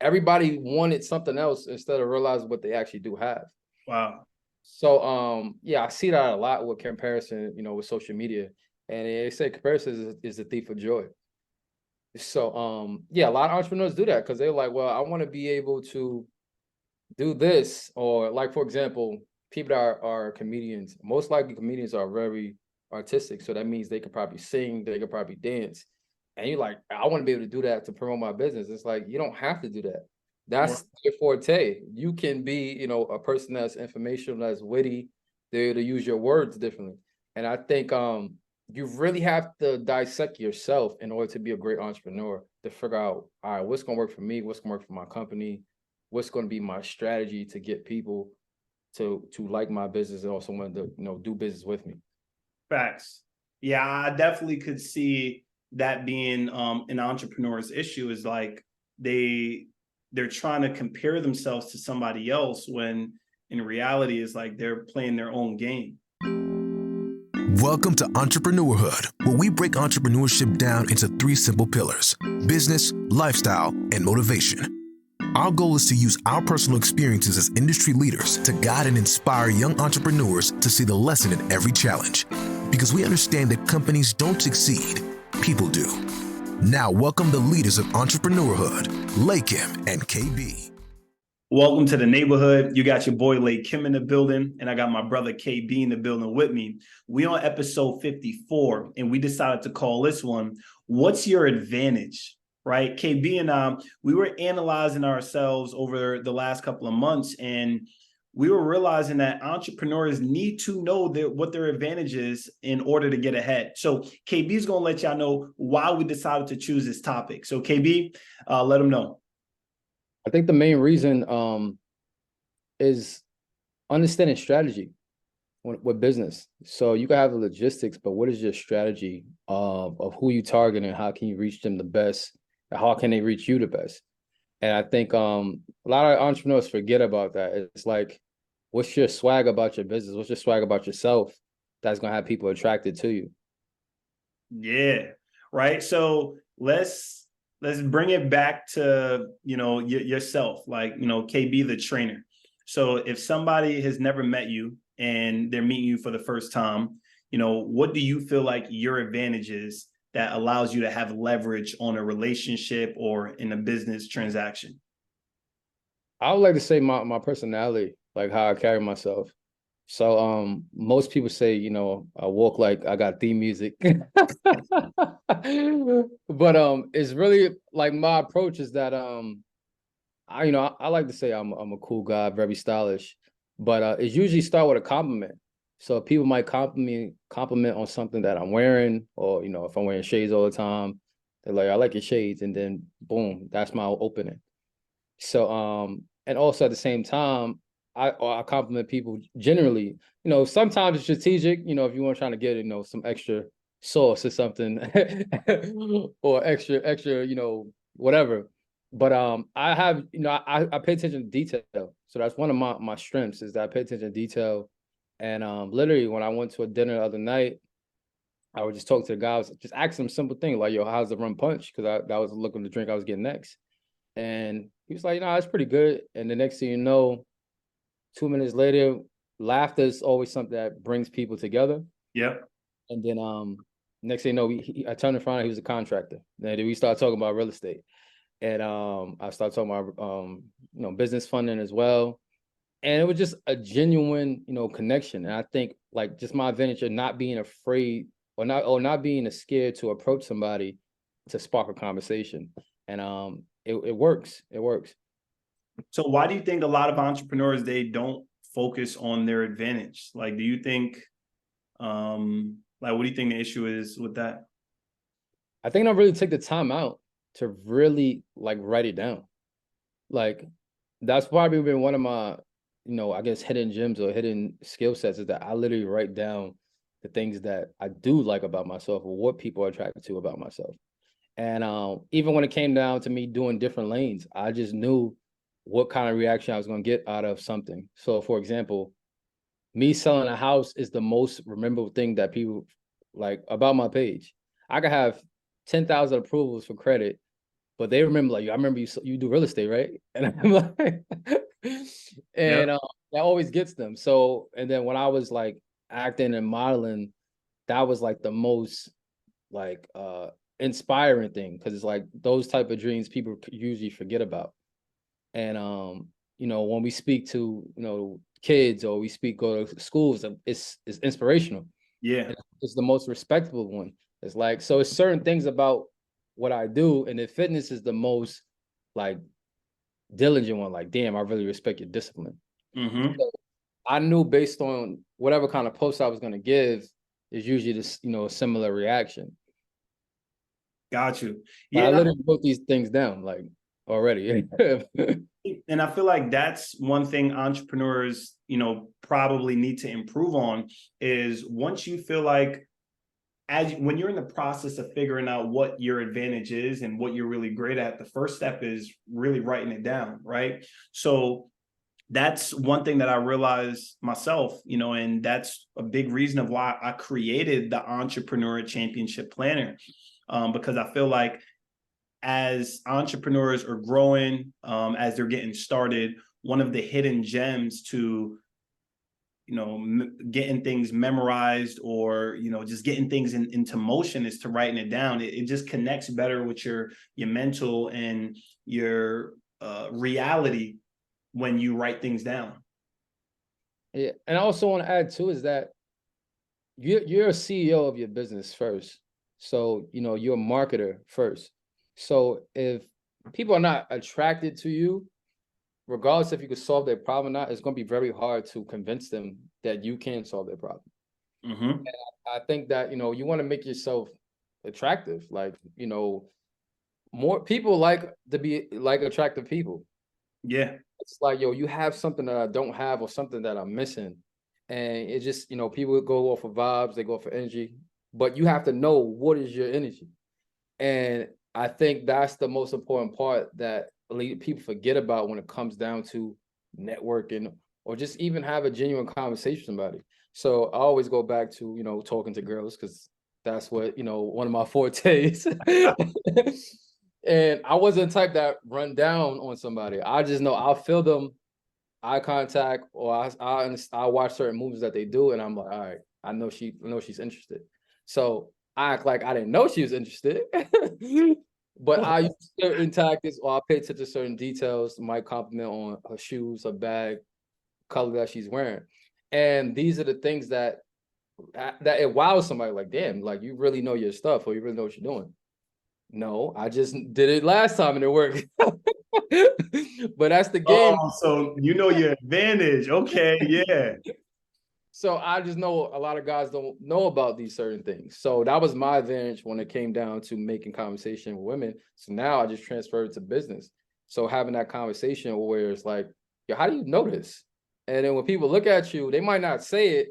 everybody wanted something else instead of realizing what they actually do have. Wow. So yeah, I see that a lot with comparison, with social media. And they say comparison is the thief of joy. So yeah, a lot of entrepreneurs do that because they're like, well, I want to be able to do this, or like, for example, people that are comedians, most likely comedians are very artistic. So that means they could probably sing, they could probably dance. And you're like, I want to be able to do that to promote my business. It's like, you don't have to do that. That's your forte. You can be, a person that's informational, that's witty, they're to use your words differently. And I think you really have to dissect yourself in order to be a great entrepreneur, to figure out, all right, what's going to work for me, what's going to work for my company, what's going to be my strategy to get people to like my business and also want to do business with me. Facts. Yeah, I definitely could see that being an entrepreneur's issue, is like they're trying to compare themselves to somebody else when in reality is like they're playing their own game. Welcome to Entrepreneurhood, where we break entrepreneurship down into 3 simple pillars: business, lifestyle, and motivation. Our goal is to use our personal experiences as industry leaders to guide and inspire young entrepreneurs to see the lesson in every challenge. Because we understand that companies don't succeed, people do. Now, welcome the leaders of Entrepreneurhood, Lakim and KB. Welcome to the neighborhood. You got your boy Lakim in the building, and I got my brother KB in the building with me. We on episode 54, and we decided to call this one, What's Your Advantage? Right? KB and I, we were analyzing ourselves over the last couple of months, and we were realizing that entrepreneurs need to know what their advantage is in order to get ahead. So KB is going to let y'all know why we decided to choose this topic. So KB, let them know. I think the main reason is understanding strategy with business. So you can have the logistics, but what is your strategy of who you target and how can you reach them the best? How can they reach you the best? And I think a lot of entrepreneurs forget about that. It's like, what's your swag about your business? What's your swag about yourself that's going to have people attracted to you? Yeah, right. So let's bring it back to, yourself, like, KB, the trainer. So if somebody has never met you and they're meeting you for the first time, what do you feel like your advantage is that allows you to have leverage on a relationship or in a business transaction? I would like to say my personality, like how I carry myself. So most people say, I walk like I got theme music. But it's really like my approach is that I like to say I'm a cool guy, very stylish, but it's usually start with a compliment. So people might compliment on something that I'm wearing, or if I'm wearing shades all the time, they're like, I like your shades, and then boom, that's my opening. So and also at the same time, I compliment people generally. Sometimes it's strategic, if you want trying to get, some extra sauce or something, or extra, whatever. But I have, I pay attention to detail. So that's one of my strengths, is that I pay attention to detail. And literally when I went to a dinner the other night, I would just talk to the guys, just ask them simple things like, yo, how's the rum punch? Because I was looking to drink I was getting next. And he was like, that's pretty good. And the next thing you know, 2 minutes later, laughter is always something that brings people together. Yep. And then next thing you know, I turned in front of him, he was a contractor. Then we started talking about real estate. And I started talking about business funding as well. And it was just a genuine, connection. And I think like just my advantage of not being afraid or not being scared to approach somebody to spark a conversation. And it works. It works. So why do you think a lot of entrepreneurs, they don't focus on their advantage? Like, do you think, what do you think the issue is with that? I think I really take the time out to really like write it down. Like that's probably been one of my, I guess hidden gems or hidden skill sets, is that I literally write down the things that I do like about myself or what people are attracted to about myself. And even when it came down to me doing different lanes, I just knew what kind of reaction I was going to get out of something. So for example, me selling a house is the most rememberable thing that people like about my page. I could have 10,000 approvals for credit, but they remember like, I remember you do real estate, right? And I'm like, and that always gets them. So, and then when I was like acting and modeling, that was like the most like inspiring thing, because it's like those type of dreams people usually forget about. And you know, when we speak to, you know, kids, or we go to schools, it's inspirational. Yeah. It's the most respectable one. It's like, so it's certain things about what I do, and if fitness is the most like diligent one, like, damn, I really respect your discipline. So I knew based on whatever kind of post I was going to give is usually this, you know, a similar reaction. Got you. But I Yeah. literally wrote these things down like already. And I feel like that's one thing entrepreneurs, you know, probably need to improve on, is once you feel like, when you're in the process of figuring out what your advantage is and what you're really great at, the first step is really writing it down, right? So that's one thing that I realized myself, you know, and that's a big reason of why I created the Entrepreneur Championship Planner, because I feel like as entrepreneurs are growing, as they're getting started, one of the hidden gems to, you know, getting things memorized, or, you know, just getting things into motion, is to writing it down. It just connects better with your mental and your reality when you write things down. Yeah, and I also want to add too is that you're a CEO of your business first. So, you know, you're a marketer first. So if people are not attracted to you, regardless if you could solve their problem or not, it's going to be very hard to convince them that you can solve their problem. And I think that, you know, you want to make yourself attractive. Like, you know, more people like to be like attractive people. Yeah. It's like, yo, you have something that I don't have, or something that I'm missing. And it just, you know, people go off of vibes, they go for energy, but you have to know what is your energy. And I think that's the most important part that people forget about when it comes down to networking, or just even have a genuine conversation with somebody. So I always go back to, you know, talking to girls, because that's what, you know, one of my fortes. And I wasn't the type that run down on somebody. I just know I'll feel them eye contact, or I watch certain movies that they do, and I'm like, all right, I know she's interested. So I act like I didn't know she was interested, but I use certain tactics, or I pay attention to certain details, might compliment on her shoes, her bag, color that she's wearing, and these are the things that it wows somebody. Like, damn, like you really know your stuff, or you really know what you're doing. No, I just did it last time and it worked. But that's the game. Oh, so you know your advantage. Okay, yeah. So I just know a lot of guys don't know about these certain things. So that was my advantage when it came down to making conversation with women. So now I just transferred it to business. So having that conversation where it's like, yo, how do you know this? And then when people look at you, they might not say it,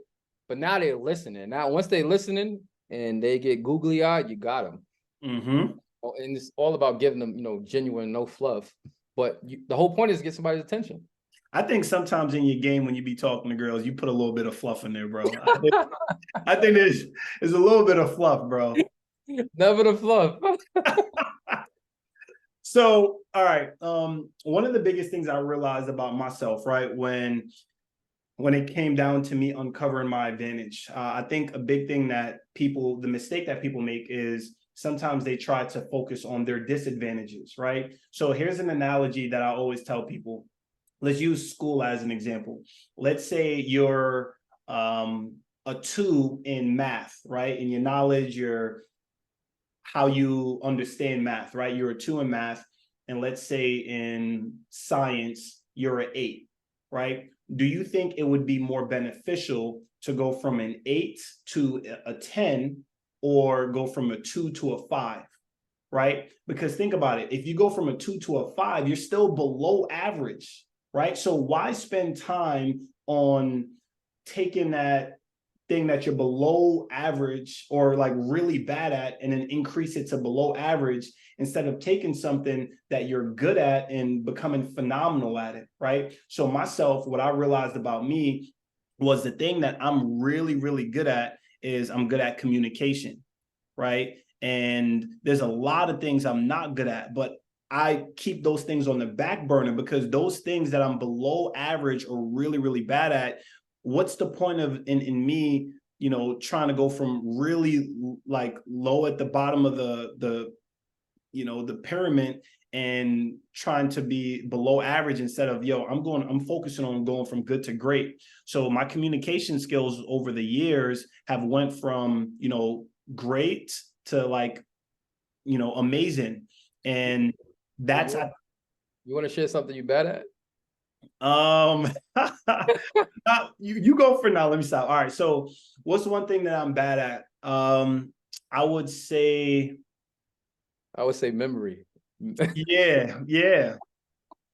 but now they're listening. Now, once they're listening and they get googly eyed, you got them. And it's all about giving them, you know, genuine, no fluff. But the whole point is to get somebody's attention. I think sometimes in your game, when you be talking to girls, you put a little bit of fluff in there, bro. I think there's a little bit of fluff, bro. Never the fluff. So, all right. One of the biggest things I realized about myself, right, when it came down to me uncovering my advantage, I think a big thing that the mistake that people make is sometimes they try to focus on their disadvantages, right? So here's an analogy that I always tell people. Let's use school as an example. Let's say you're a 2 in math, right? In your knowledge, how you understand math, right? You're a 2 in math. And let's say in science, you're an 8, right? Do you think it would be more beneficial to go from an 8 to a 10, or go from a 2 to a 5, right? Because think about it. If you go from a 2 to a 5, you're still below average, right? So why spend time on taking that thing that you're below average, or like really bad at, and then increase it to below average, instead of taking something that you're good at and becoming phenomenal at it, right? So myself, what I realized about me was the thing that I'm really, really good at is I'm good at communication, right? And there's a lot of things I'm not good at, but I keep those things on the back burner, because those things that I'm below average or really, really bad at, what's the point of in me, you know, trying to go from really like low at the bottom of the you know, the pyramid, and trying to be below average instead of, yo, I'm focusing on going from good to great. So my communication skills over the years have went from, you know, great to like, you know, amazing. And that's You want to share something you bad at? um you go for now. Let me stop. All right. So what's one thing that I'm bad at? I would say, I would say memory. yeah.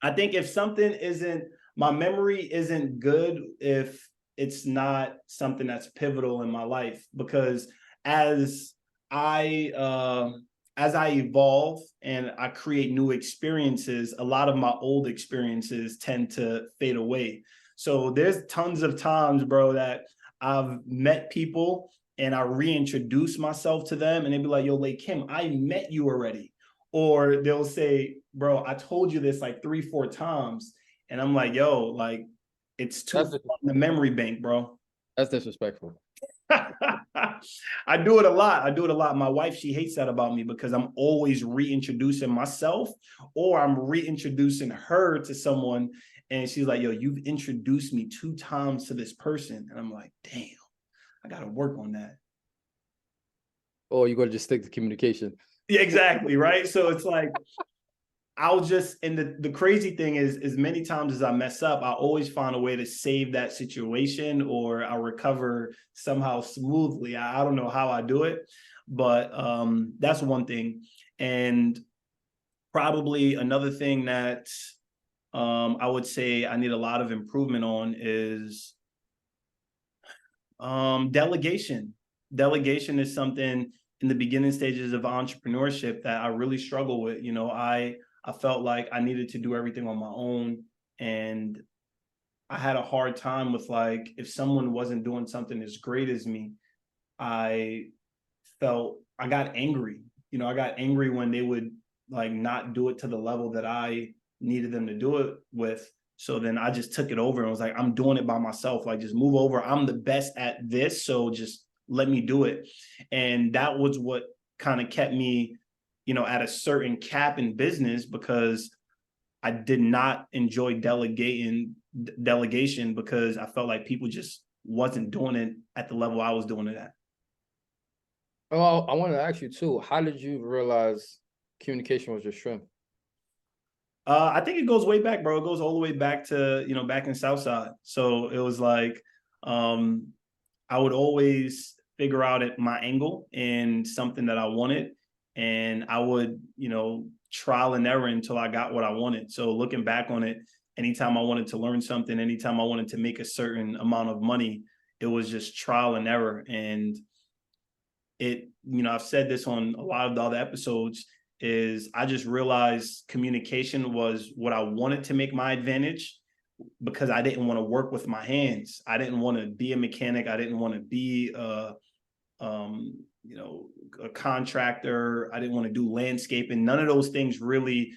I think if something isn't, my memory isn't good if it's not something that's pivotal in my life, because as I as I evolve and I create new experiences, a lot of my old experiences tend to fade away. So there's tons of times, bro, that I've met people and I reintroduce myself to them and they'd be like, yo, Lay Kim, I met you already. Or they'll say, bro, I told you this like 3-4 times. And I'm like, yo, like, it's too far in the memory bank, bro. That's disrespectful. I do it a lot. I do it a lot. My wife, she hates that about me, because I'm always reintroducing myself, or I'm reintroducing her to someone. And she's like, yo, you've introduced me 2 times to this person. And I'm like, damn, I got to work on that. Or you got to just stick to communication. Yeah, exactly. Right. So it's like, I'll just, and the crazy thing is, as many times as I mess up, I always find a way to save that situation, or I'll recover somehow smoothly. I don't know how I do it, but that's one thing. And probably another thing that I would say I need a lot of improvement on is delegation. Delegation is something in the beginning stages of entrepreneurship that I really struggle with. You know, I felt like I needed to do everything on my own, and I had a hard time with, like, if someone wasn't doing something as great as me, I I got angry. You know, I got angry when they would like not do it to the level that I needed them to do it with. So then I just took it over and was like, I'm doing it by myself. Like, just move over. I'm the best at this. So just let me do it. And that was what kind of kept me, you know, at a certain cap in business, because I did not enjoy delegation, because I felt like people just wasn't doing it at the level I was doing it at. Oh, I wanted to ask you too. How did you realize communication was your strength? I think it goes way back, bro. It goes all the way back to, you know, back in Southside. So it was like, I would always figure out my angle in something that I wanted. And I would, you know, trial and error until I got what I wanted. So looking back on it, anytime I wanted to learn something, anytime I wanted to make a certain amount of money, it was just trial and error. And it, you know, I've said this on a lot of the other episodes, is I just realized communication was what I wanted to make my advantage, because I didn't want to work with my hands. I didn't want to be a mechanic. I didn't want to be you know, a contractor. I didn't want to do landscaping. None of those things really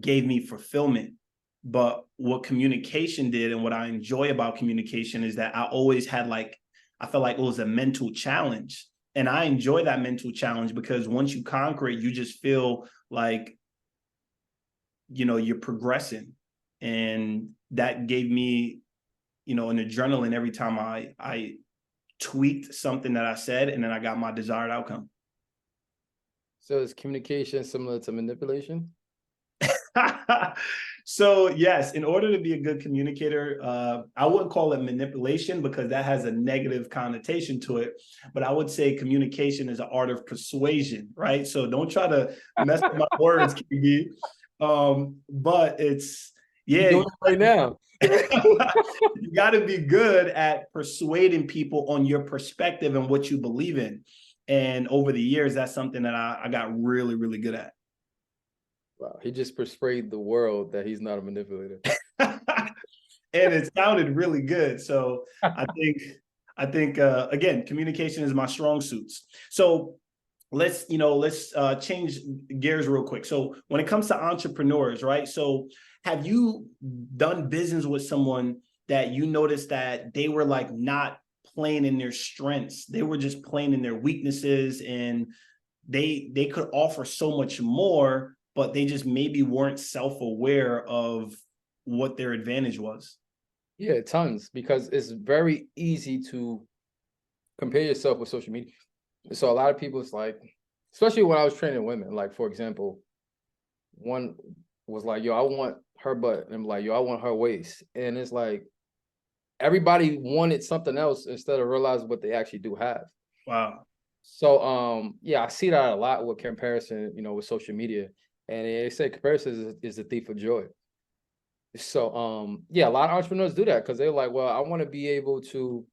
gave me fulfillment. But what communication did, and what I enjoy about communication, is that I always had like, I felt like it was a mental challenge. And I enjoy that mental challenge, because once you conquer it, you just feel like, you know, you're progressing. And that gave me, you know, an adrenaline every time I tweaked something that I said, and then I got my desired outcome. So is communication similar to manipulation? So yes, in order to be a good communicator, I wouldn't call it manipulation, because that has a negative connotation to it. But I would say communication is an art of persuasion, right? So don't try to mess with my words, KB. But it's, yeah, You're doing it right now. you got to be good at persuading people on your perspective and what you believe in. And over the years, that's something that I got really, really good at. Wow, he just persuaded the world that he's not a manipulator. And it sounded really good. So I think again, communication is my strong suits. So let's change gears real quick. So when it comes to entrepreneurs, right? So have you done business with someone that you noticed that they were like not playing in their strengths? They were just playing in their weaknesses, and they could offer so much more, but they just maybe weren't self-aware of what their advantage was. Yeah, tons, because it's very easy to compare yourself with social media. So a lot of people, it's like, especially when I was training women, like for example, one was like, yo, I want her butt. And I'm like, yo, I want her waist. And it's like everybody wanted something else instead of realizing what they actually do have. Wow. So yeah, I see that a lot with comparison, with social media. And they say comparison is the thief of joy. So yeah, a lot of entrepreneurs do that because they're like, well, I want to be able to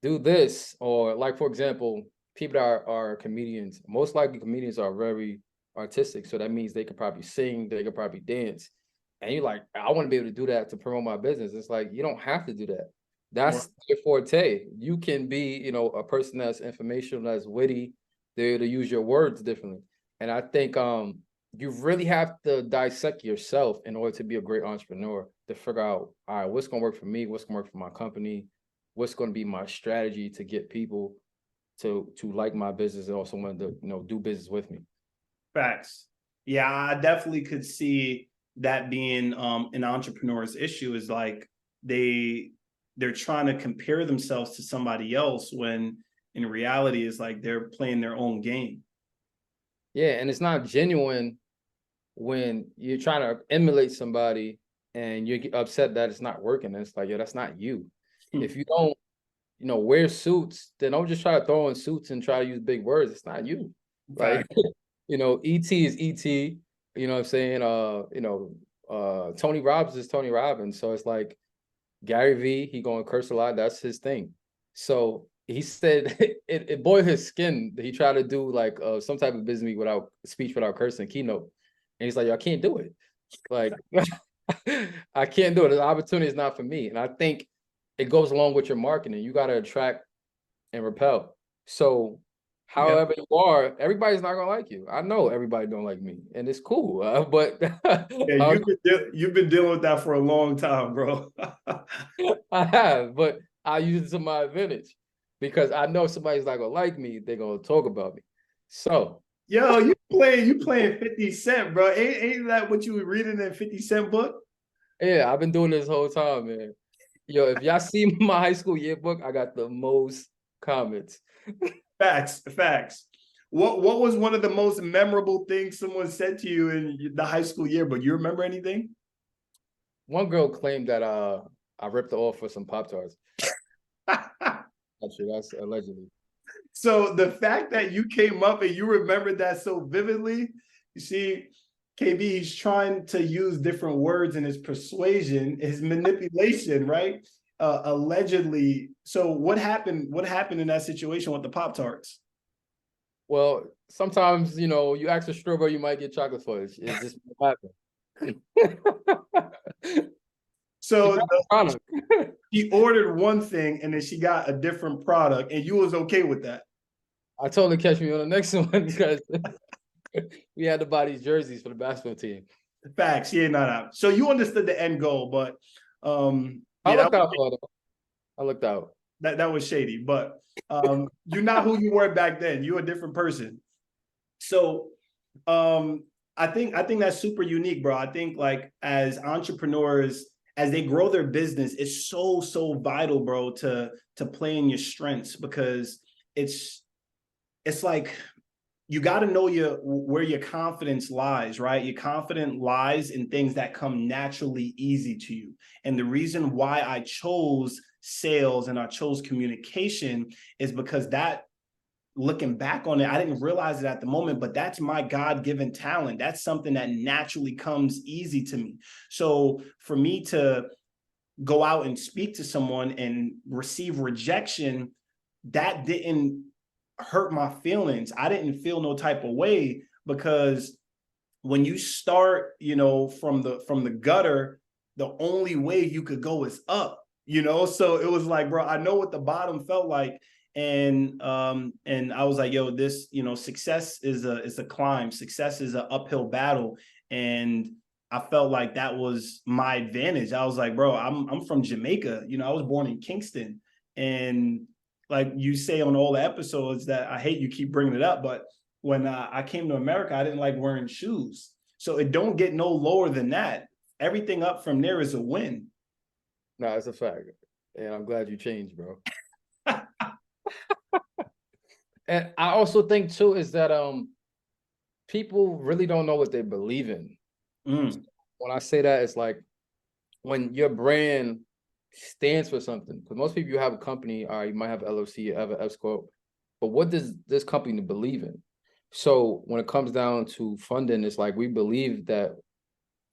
do this, or like for example, people that are comedians, most likely comedians are very artistic, so that means they could probably sing, they could probably dance, and you're like, I want to be able to do that to promote my business. It's like, you don't have to do that. That's your forte. You can be, a person that's informational, that's witty, they're to use your words differently. And I think you really have to dissect yourself in order to be a great entrepreneur, to figure out, all right, what's going to work for me, what's going to work for my company, what's going to be my strategy to get people to like my business and also want to do business with me. Facts. Yeah, I definitely could see that being an entrepreneur's issue, is like they're trying to compare themselves to somebody else when in reality it's like they're playing their own game. Yeah, and it's not genuine when you're trying to emulate somebody and you get upset that it's not working. And it's like, yo, that's not you. If you don't wear suits, then don't just try to throw in suits and try to use big words. It's not you. Like, ET is ET, you know what I'm saying? Tony Robbins is Tony Robbins. So it's like Gary V, he going to curse a lot. That's his thing. So he said it boiled his skin. He tried to do like some type of business without speech, without cursing, keynote. And he's like, yo, I can't do it. Like, I can't do it. The opportunity is not for me. And I think it goes along with your marketing. You got to attract and repel. So however you are, everybody's not gonna like you. I know everybody don't like me, and it's cool. But yeah, you've been dealing with that for a long time, bro. I have, but I use it to my advantage because I know somebody's not gonna like me. They're gonna talk about me. So yo, you playing 50 Cent, bro. Ain't that what you were reading in 50 Cent book? Yeah, I've been doing this whole time, man. Yo, if y'all see my high school yearbook, I got the most comments. Facts. What was one of the most memorable things someone said to you in the high school yearbook? You remember anything? One girl claimed that I ripped her off for some Pop-Tarts. Actually, that's allegedly. So the fact that you came up and you remembered that so vividly, you see, KB, he's trying to use different words in his persuasion, his manipulation, right? Allegedly. So what happened? What happened in that situation with the Pop-Tarts? Well, sometimes, you ask for strawberry, you might get chocolate fudge. It just happen. So she ordered one thing and then she got a different product, and you was okay with that? I told her to catch me on the next one because we had to buy these jerseys for the basketball team. Facts. Yeah, not out. So you understood the end goal, but I looked out. That was shady, but you're not who you were back then. You're a different person. So I think that's super unique, bro. I think like as entrepreneurs, as they grow their business, it's so vital, bro, to play in your strengths, because it's like you got to know where your confidence lies, right? Your confidence lies in things that come naturally easy to you. And the reason why I chose sales and I chose communication is because that, looking back on it, I didn't realize it at the moment, but that's my God-given talent. That's something that naturally comes easy to me. So for me to go out and speak to someone and receive rejection, that didn't hurt my feelings. I didn't feel no type of way, because when you start, from the gutter, the only way you could go is up, so it was like, bro, I know what the bottom felt like. And I was like, yo, this, success is a climb. Success is an uphill battle. And I felt like that was my advantage. I was like, bro, I'm from Jamaica. I was born in Kingston. And like you say on all the episodes that I hate you keep bringing it up, but when I came to America, I didn't like wearing shoes. So it don't get no lower than that. Everything up from there is a win. No, it's a fact. And I'm glad you changed, bro. And I also think too is that people really don't know what they believe in. When I say that, it's like when your brand stands for something. Because most people, you have a company, or you might have an LLC, you have an S corp, but what does this company believe in? So when it comes down to funding, it's like we believe that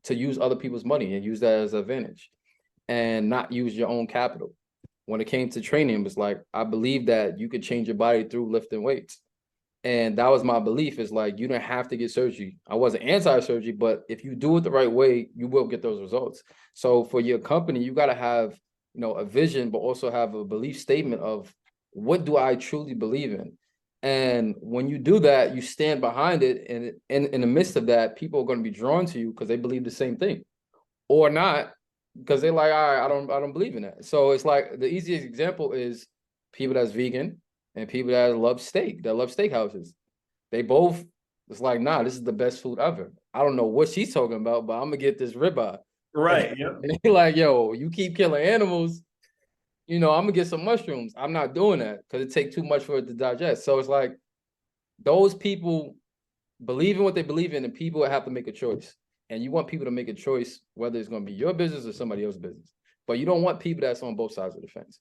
to use other people's money and use that as an advantage, and not use your own capital. When it came to training, it was like I believe that you could change your body through lifting weights. And that was my belief, is like, you don't have to get surgery. I wasn't anti-surgery, but if you do it the right way, you will get those results. So for your company, you got to have, a vision, but also have a belief statement of what do I truly believe in? And when you do that, you stand behind it. And in the midst of that, people are going to be drawn to you because they believe the same thing, or not, because they're like, all right, I don't believe in that. So it's like the easiest example is people that's vegan and people that love steak, that love steakhouses. They both, it's like, nah, this is the best food ever. I don't know what she's talking about, but I'm gonna get this ribeye. Right. Yep. And they're like, yo, you keep killing animals, I'm gonna get some mushrooms. I'm not doing that because it takes too much for it to digest. So it's like those people believe in what they believe in, and people have to make a choice. And you want people to make a choice, whether it's going to be your business or somebody else's business. But you don't want people that's on both sides of the fence.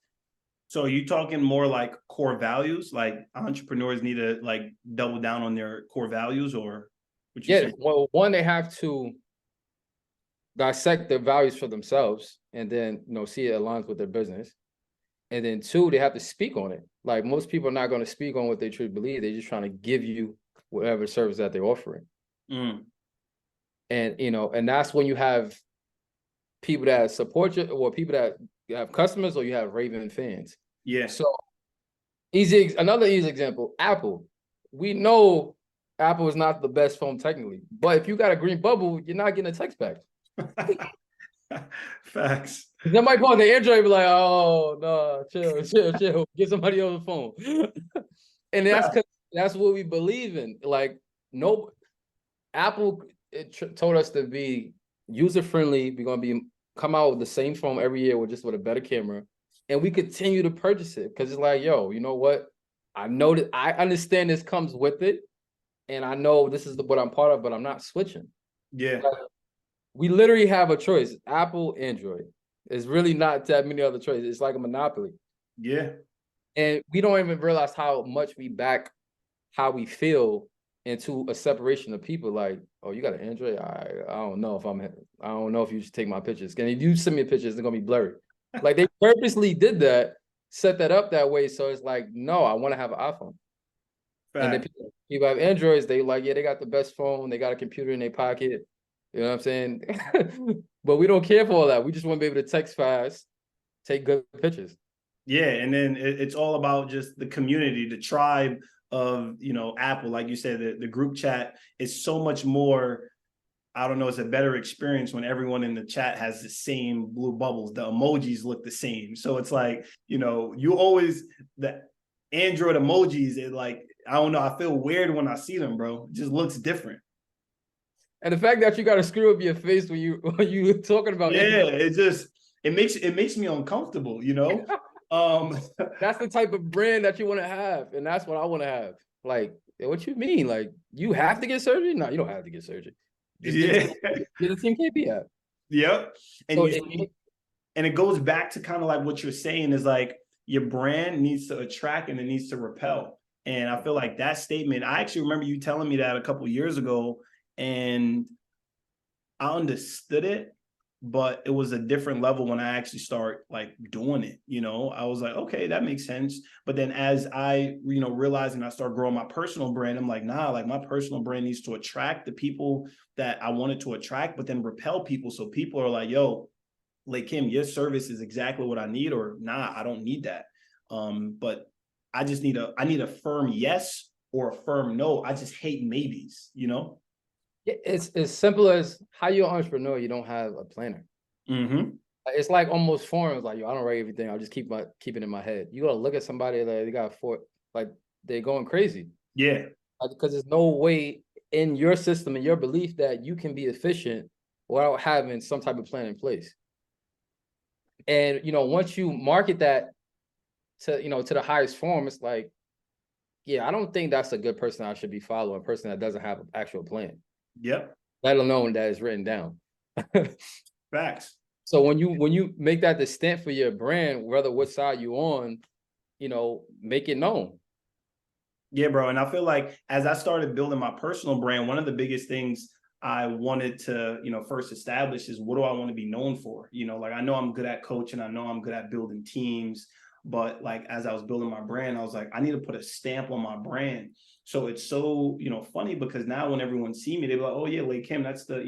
So are you talking more like core values, like entrepreneurs need to like double down on their core values, or what you saying? Well, one, they have to dissect their values for themselves and then, see it aligns with their business. And then two, they have to speak on it. Like most people are not going to speak on what they truly believe. They're just trying to give you whatever service that they're offering. And, and that's when you have people that support you, or people that have customers, or you have raving fans. Yeah. So another easy example, Apple. We know Apple is not the best phone technically, but if you got a green bubble, you're not getting a text back. Facts. Somebody call the Android, be like, oh no, chill. Get somebody on the phone. And that's what we believe in. Like, no, Apple told us to be user-friendly. We're gonna come out with the same phone every year with a better camera. And we continue to purchase it because it's like, yo, you know what? I know that I understand this comes with it. And I know this is what I'm part of, but I'm not switching. Yeah. Like, we literally have a choice, Apple, Android. There's really not that many other choices. It's like a monopoly. Yeah. And we don't even realize how much we back how we feel into a separation of people. Like, oh, you got an Android? I don't know if you should take my pictures. And if you send me pictures, they're gonna be blurry. Like they purposely did that, set that up that way. So it's like, no, I want to have an iPhone. Fact. And then people have Androids, they like, yeah, they got the best phone, they got a computer in their pocket. You know what I'm saying? But we don't care for all that. We just want to be able to text fast, take good pictures. Yeah, and then it's all about just the community, the tribe of, Apple. Like you said, the group chat is so much more, I don't know, it's a better experience when everyone in the chat has the same blue bubbles. The emojis look the same. So it's like, you always, the Android emojis, I don't know, I feel weird when I see them, bro. It just looks different. And the fact that you got to screw up your face when you talking about Android, it makes me uncomfortable, That's the type of brand that you want to have, and that's what I want to have. Like, what you mean? Like, you have to get surgery? No, you don't have to get surgery. Just get the Team KB app. Yep. And so it goes back to kind of like what you're saying is like your brand needs to attract and it needs to repel. And I feel like that statement, I actually remember you telling me that a couple of years ago, and I understood it, but it was a different level when I actually start like doing it. I was like, okay, that makes sense. But then as I, realized and I start growing my personal brand, I'm like, nah, like my personal brand needs to attract the people that I wanted to attract, but then repel people. So people are like, yo, like Kim, your service is exactly what I need, or nah, I don't need that. But I need a firm yes or a firm no. I just hate maybes, you know? It's as simple as how you're an entrepreneur, you don't have a planner. Mm-hmm. It's like almost foreign. It's like, yo, I don't write everything. I'll just keep it in my head. You gotta look at somebody that they got like they're going crazy. Yeah. Because there's no way in your system and your belief that you can be efficient without having some type of plan in place. And once you market that to the highest form, it's like, yeah, I don't think that's a good person I should be following, a person that doesn't have an actual plan, Yep. let alone that is written down. Facts. So when you make that the stint for your brand, whether what side you on, make it known. Yeah, bro. And I feel like as I started building my personal brand, one of the biggest things I wanted to, first establish is, what do I want to be known for? Like, I know I'm good at coaching. I know I'm good at building teams. But like, as I was building my brand, I was like, I need to put a stamp on my brand. So it's so, funny, because now when everyone see me, they're like, oh yeah, Lay Kim, that's the,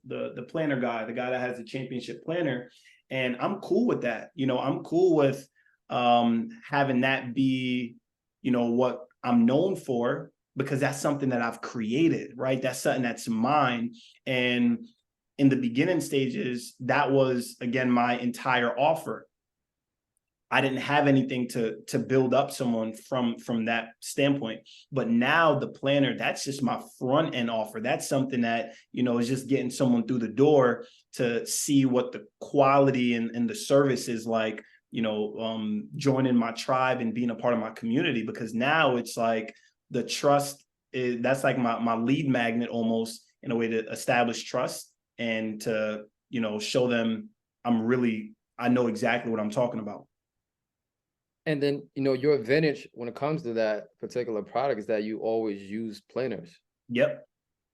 the planner guy, the guy that has the championship planner. And I'm cool with that. I'm cool with having that be, what I'm known for, because that's something that I've created, right? That's something that's mine. And in the beginning stages, that was, again, my entire offer. I didn't have anything to build up someone from that standpoint. But now the planner, that's just my front end offer. That's something that, is just getting someone through the door to see what the quality and the service is like, joining my tribe and being a part of my community. Because now it's like the trust that's like my lead magnet, almost, in a way to establish trust and to, show them I know exactly what I'm talking about. And then, your advantage when it comes to that particular product is that you always use planners. Yep.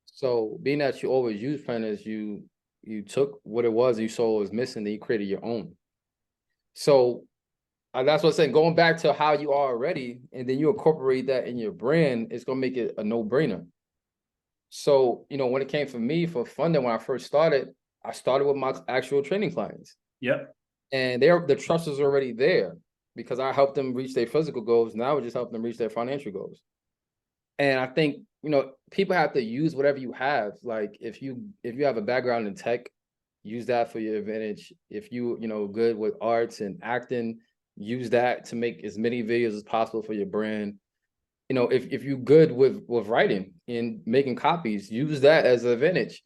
So being that you always use planners, you took what it was you saw was missing, and you created your own. So that's what I'm saying. Going back to how you are already, and then you incorporate that in your brand, it's gonna make it a no-brainer. So, when it came for me for funding, when I first started, I started with my actual training clients. Yep. And the trust is already there, because I helped them reach their physical goals. Now I would just help them reach their financial goals. And I think, people have to use whatever you have. Like, if you have a background in tech, use that for your advantage. If you, good with arts and acting, use that to make as many videos as possible for your brand. If you're good with writing and making copies, use that as an advantage.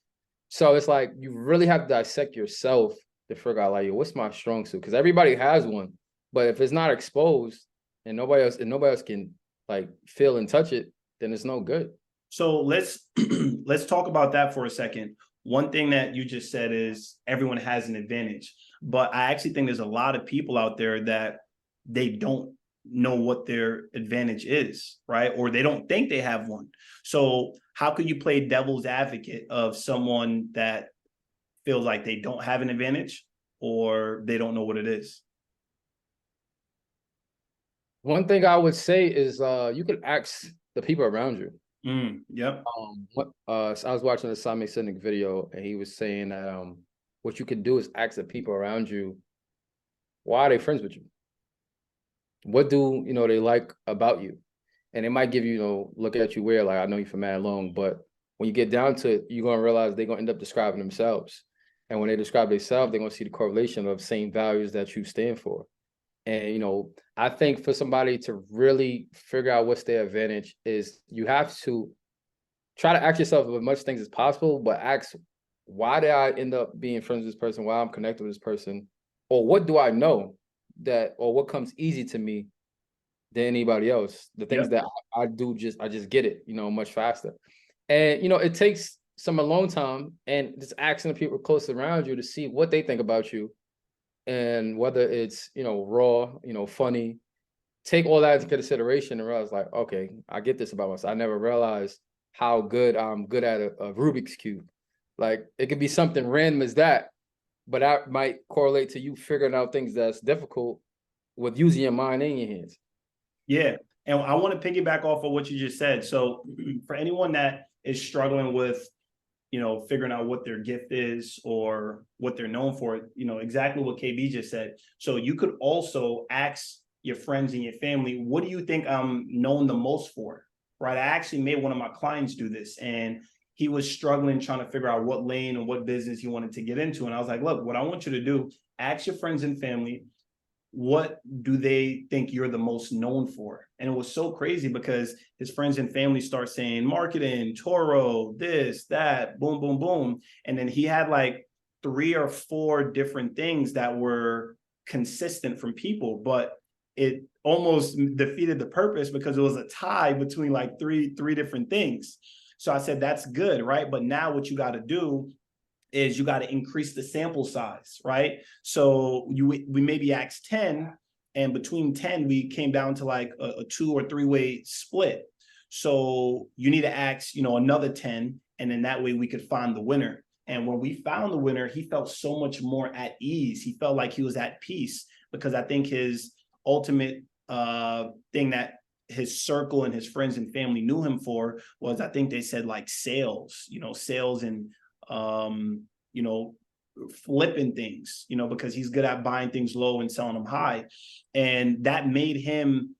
So it's like, you really have to dissect yourself to figure out, like, what's my strong suit? Because everybody has one, but if it's not exposed and nobody else can like feel and touch it, then it's no good. So let's talk about that for a second. One thing that you just said is everyone has an advantage, but I actually think there's a lot of people out there that they don't know what their advantage is, right? Or they don't think they have one. So how could you play devil's advocate of someone that feels like they don't have an advantage or they don't know what it is? One thing I would say is you could ask the people around you. Yep. So I was watching a Sami Sinek video, and he was saying that what you can do is ask the people around you, why are they friends with you? What do they like about you? And they might give you, look at you weird, like, I know you for mad long, but when you get down to it, you're gonna realize they're gonna end up describing themselves. And when they describe themselves, they're gonna see the correlation of same values that you stand for. And I think for somebody to really figure out what's their advantage is you have to try to ask yourself as much things as possible, but ask, why did I end up being friends with this person? Why I'm connected with this person? Or what do I know or what comes easy to me than anybody else? The things that I do, I just get it, much faster. And, it takes some alone time and just asking the people close around you to see what they think about you. And whether it's, raw, funny, take all that into consideration and realize, like, okay, I get this about myself. I never realized how good I'm good at a Rubik's Cube. Like, it could be something random as that, but that might correlate to you figuring out things that's difficult with using your mind and your hands. Yeah. And I want to piggyback off of what you just said. So for anyone that is struggling with, figuring out what their gift is or what they're known for, exactly what KB just said. So you could also ask your friends and your family, what do you think I'm known the most for? Right. I actually made one of my clients do this, and he was struggling trying to figure out what lane and what business he wanted to get into. And I was like, look, what I want you to do, ask your friends and family, what do they think you're the most known for? And it was so crazy because his friends and family start saying marketing, Toro, this, that, boom, boom, boom. And then he had like 3 or 4 different things that were consistent from people, but it almost defeated the purpose because it was a tie between like three different things. So I said, that's good, right? But now what you got to do is you got to increase the sample size, right? So we maybe asked 10, and between 10, we came down to like a 2 or 3 way split. So you need to ask, another 10, and then that way we could find the winner. And when we found the winner, he felt so much more at ease. He felt like he was at peace, because I think his ultimate thing that his circle and his friends and family knew him for was, I think they said like sales, sales and flipping things, because he's good at buying things low and selling them high. And that made him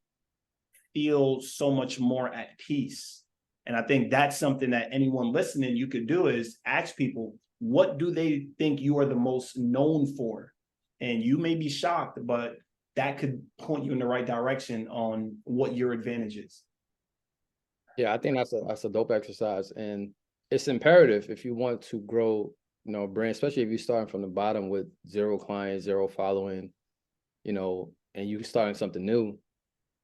feel so much more at peace. And I think that's something that anyone listening, you could do, is ask people, what do they think you are the most known for? And you may be shocked, but that could point you in the right direction on what your advantage is. Yeah, I think that's a dope exercise, and it's imperative if you want to grow, brand, especially if you're starting from the bottom with 0 clients, 0 following, and you're starting something new.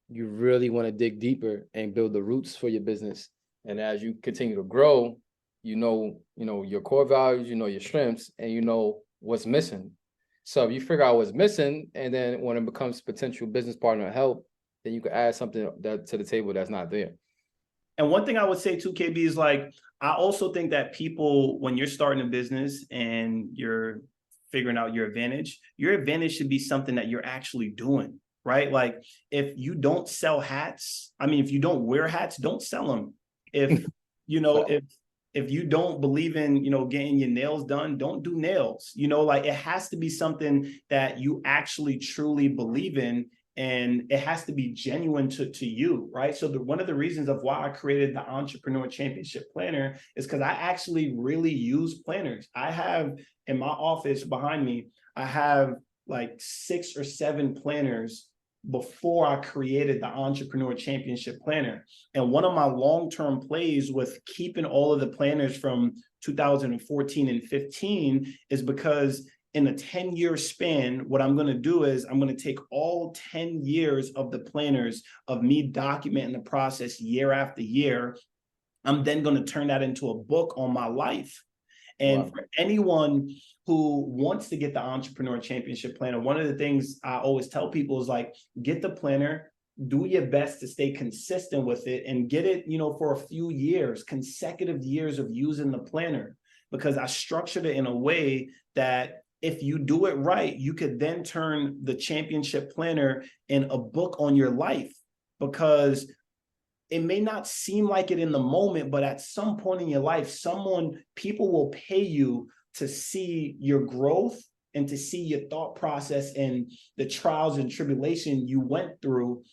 You really want to dig deeper and build the roots for your business. And as you continue to grow, your core values, your strengths, and what's missing. So if you figure out what's missing, and then when it becomes potential business partner help, then you can add something that to the table that's not there. And one thing I would say too, KB, is like, I also think that people, when you're starting a business and you're figuring out your advantage should be something that you're actually doing, right? Like, if you don't sell hats, if you don't wear hats, don't sell them. If, if you don't believe in, getting your nails done, don't do nails. Like, it has to be something that you actually truly believe in, and it has to be genuine to you, right? So one of the reasons of why I created the Entrepreneur Championship Planner is because I actually really use planners. I have in my office behind me, I have like 6 or 7 planners before I created the Entrepreneur Championship Planner. And one of my long-term plays with keeping all of the planners from 2014 and 15 is because in a 10-year span, what I'm going to do is I'm going to take all 10 years of the planners of me documenting the process year after year. I'm then going to turn that into a book on my life. And wow. For anyone who wants to get the Entrepreneur Championship Planner, one of the things I always tell people is like, get the planner, do your best to stay consistent with it, and get it, for a few years, consecutive years of using the planner, because I structured it in a way that if you do it right, you could then turn the championship planner in a book on your life, because it may not seem like it in the moment, but at some point in your life, people will pay you to see your growth and to see your thought process and the trials and tribulation you went through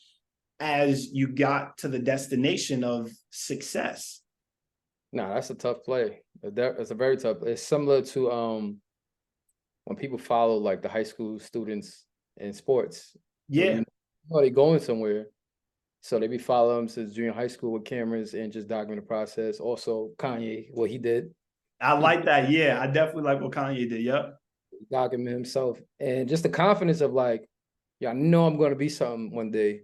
as you got to the destination of success. No, that's a tough play. It's a very tough. It's similar to when people follow like the high school students in sports. Yeah. They're going somewhere. So they be following him since junior high school with cameras and just document the process. Also, Kanye, what he did. I like that. Yeah, I definitely like what Kanye did. Yep. Document himself. And just the confidence of like, yeah, I know I'm going to be something one day.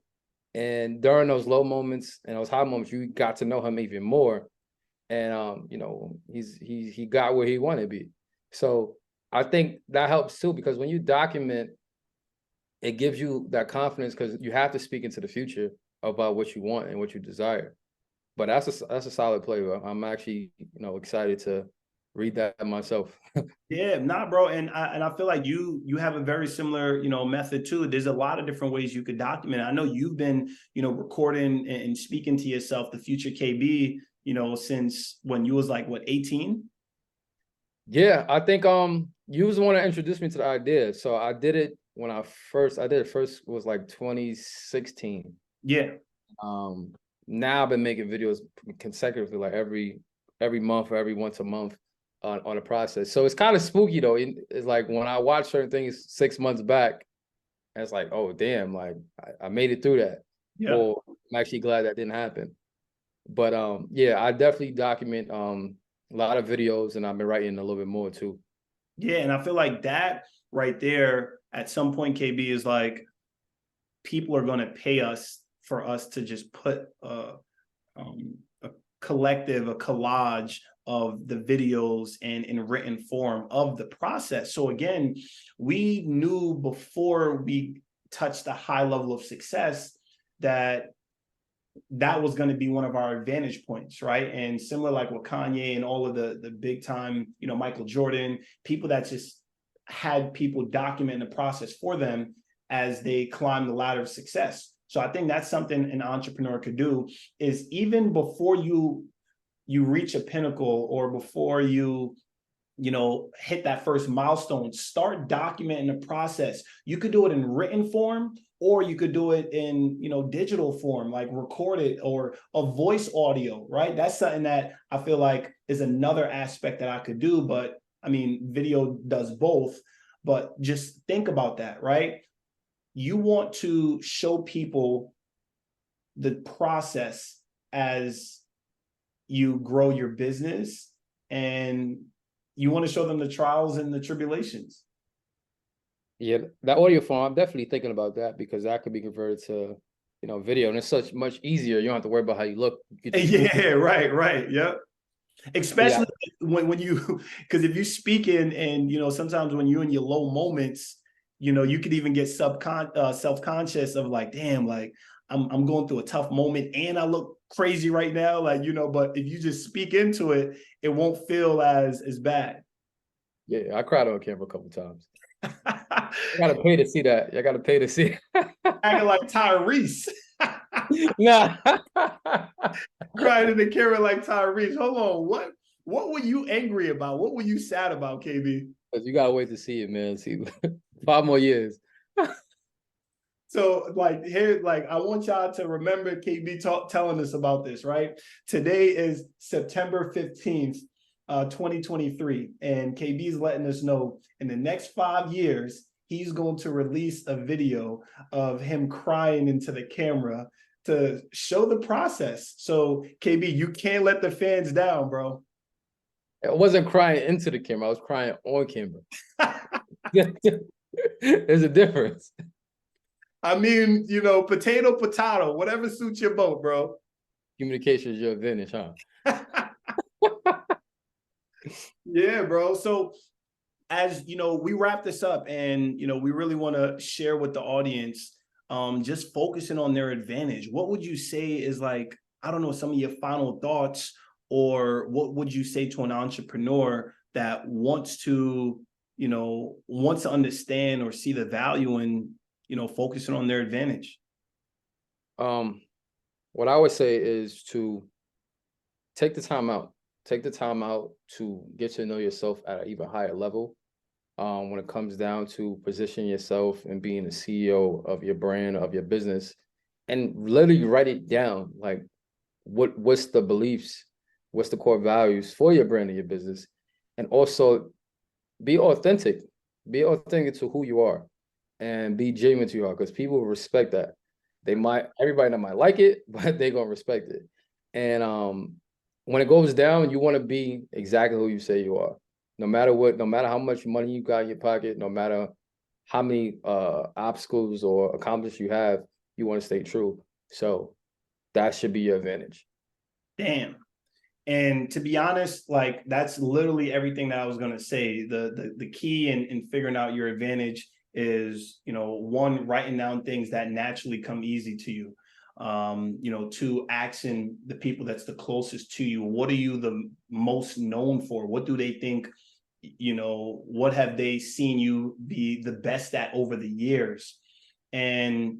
And during those low moments and those high moments, you got to know him even more. And he got where he wanted to be. So I think that helps too, because when you document, it gives you that confidence, because you have to speak into the future about what you want and what you desire. But that's a solid play, bro. I'm actually, excited to read that myself. Yeah, nah, bro. And I feel like you have a very similar, method too. There's a lot of different ways you could document it. I know you've been, recording and speaking to yourself, the future KB, since when you was like, what, 18? Yeah, I think you was the one that introduced me to the idea. So I did it when I did it first was like 2016. Yeah. Now I've been making videos consecutively, like every month or every once a month on the process. So it's kind of spooky though. It's like when I watch certain things 6 months back, and it's like, oh damn, like I made it through that. Yeah. Or I'm actually glad that didn't happen. But yeah, I definitely document a lot of videos, and I've been writing a little bit more too. Yeah, and I feel like that right there at some point, KB, is like people are going to pay us for us to just put a collective, a collage of the videos and in written form of the process. So again, we knew before we touched a high level of success that was going to be one of our advantage points, right? And similar like with Kanye and all of the big time, you know, Michael Jordan, people that just had people document the process for them as they climb the ladder of success. So I think that's something an entrepreneur could do, is even before you reach a pinnacle, or before you hit that first milestone, start documenting the process. You could do it in written form, or you could do it in, digital form, like record it, or a voice audio, right? That's something that I feel like is another aspect that I could do. But I mean, video does both, but just think about that, right? You want to show people the process as you grow your business, and you want to show them the trials and the tribulations. Yeah, that audio form, I'm definitely thinking about that, because that could be converted to, video, and it's such much easier. You don't have to worry about how you look. Yeah, right. Yep. Especially when you, because if you speak in, and sometimes when you're in your low moments, you could even get self-conscious of like, damn, like I'm going through a tough moment and I look crazy right now, like, but if you just speak into it, it won't feel as bad. Yeah, I cried on camera a couple of times. I gotta pay to see that. I gotta pay to see. Acting like Tyrese. Nah. Crying in the camera like Tyrese. Hold on, what were you angry about? What were you sad about, KB? Because you gotta wait to see it, man. See, 5 more years. So like here, like I want y'all to remember KB telling us about this, right? Today is September 15th, 2023. And KB is letting us know in the next 5 years, he's going to release a video of him crying into the camera to show the process. So KB, you can't let the fans down, bro. I wasn't crying into the camera. I was crying on camera. There's a difference. I mean, potato, whatever suits your boat, bro. Communication is your advantage, huh? Yeah, bro. So as we wrap this up, and we really want to share with the audience, just focusing on their advantage. What would you say is, like, I don't know, some of your final thoughts, or what would you say to an entrepreneur that wants to understand or see the value in focusing on their advantage? What I would say is to take the time out. Take the time out to get to know yourself at an even higher level. When it comes down to positioning yourself and being the CEO of your brand, of your business, and literally write it down. Like, what's the beliefs, what's the core values for your brand and your business, and also be authentic. Be authentic to who you are, and be genuine to you are, because people will respect that. Everybody that might like it, but they're gonna respect it. And when it goes down, you want to be exactly who you say you are. No matter what, no matter how much money you got in your pocket, no matter how many obstacles or accomplishments you have, you want to stay true. So that should be your advantage. Damn. And to be honest, like that's literally everything that I was going to say. The key in figuring out your advantage is, one, writing down things that naturally come easy to you. Two, asking the people that's the closest to you, what are you the most known for? What do they think, what have they seen you be the best at over the years? And,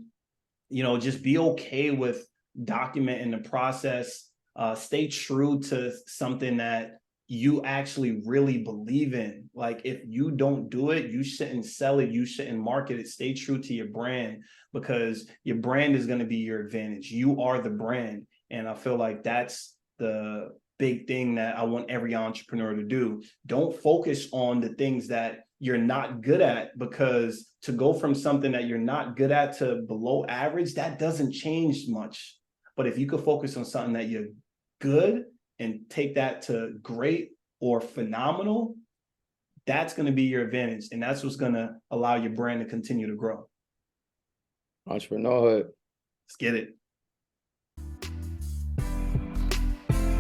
just be okay with documenting the process. Stay true to something that you actually really believe in. Like, if you don't do it, you shouldn't sell it. You shouldn't market it. Stay true to your brand, because your brand is going to be your advantage. You are the brand. And I feel like that's the big thing that I want every entrepreneur to do. Don't focus on the things that you're not good at, because to go from something that you're not good at to below average, that doesn't change much. But if you could focus on something that you're good and take that to great or phenomenal, that's going to be your advantage. And that's what's going to allow your brand to continue to grow. Entrepreneurhood. Let's get it.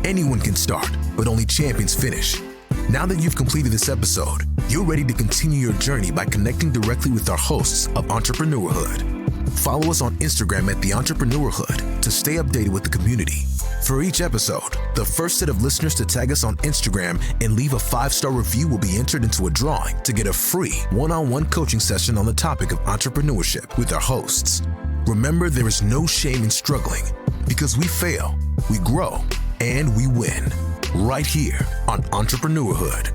Anyone can start, but only champions finish. Now that you've completed this episode, you're ready to continue your journey by connecting directly with our hosts of Entrepreneurhood. Follow us on Instagram at The Entrepreneurhood to stay updated with the community. For each episode, the first set of listeners to tag us on Instagram and leave a 5-star review will be entered into a drawing to get a free one-on-one coaching session on the topic of entrepreneurship with our hosts. Remember, there is no shame in struggling, because we fail, we grow, and we win. Right here on Entrepreneurhood.